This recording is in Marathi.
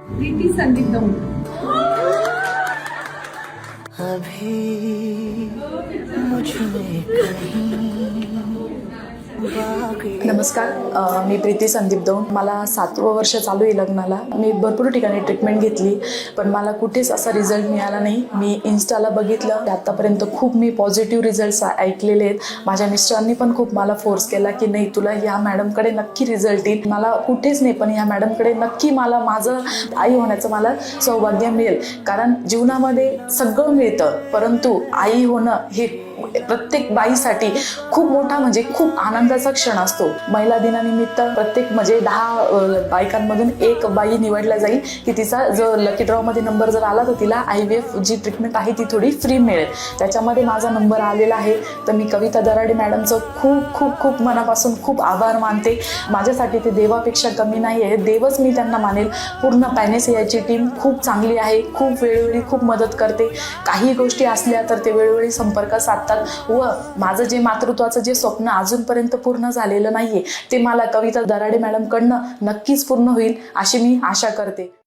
प्रीती संदीप दौंड. अभी मुझ में कहीं नमस्कार, मी प्रीती संदीप दौंड. मला 7वं वर्ष चालू आहे लग्नाला. मी भरपूर ठिकाणी ट्रीटमेंट घेतली, पण मला कुठेच असा रिझल्ट मिळाला नाही. मी इन्स्टाला बघितलं, आतापर्यंत खूप मी पॉझिटिव्ह रिझल्ट्स ऐकलेले आहेत. माझ्या मिस्टरांनी पण खूप मला फोर्स केला की नाही, तुला या मॅडमकडे नक्की रिझल्ट येईल. मला कुठेच नाही, पण या मॅडमकडे नक्की मला माझं आई होण्याचं मला सौभाग्य मिळेल. कारण जीवनामध्ये सगळं मिळतं, परंतु आई होणं हे प्रत्येक बाईसाठी खूप मोठा म्हणजे खूप आनंदाचा क्षण असतो. महिला दिनानिमित्त प्रत्येक म्हणजे 10 बायकांमधून एक बाई निवडल्या जाईल की तिचा जर लकी ड्रॉ मध्ये नंबर जर आला तर तिला IVF जी ट्रीटमेंट आहे ती थोडी फ्री मिळेल. त्याच्यामध्ये माझा नंबर आलेला आहे. तर मी कविता दराडे मॅडमचं खूप खूप खूप मनापासून खूप आभार मानते. माझ्यासाठी ते देवापेक्षा कमी नाही आहे, देवच मी त्यांना मानेल. पूर्ण पॅनेसियाची टीम खूप चांगली आहे, खूप वेळोवेळी खूप मदत करते. काही गोष्टी असल्या तर ते वेळोवेळी संपर्क साधतात व माझं जे मातृत्वाचं जे स्वप्न अजूनपर्यंत पूर्ण झालेलं नाहीये ते मला कविता दराडे मॅडमकडनं नक्कीच पूर्ण होईल अशी मी आशा करते.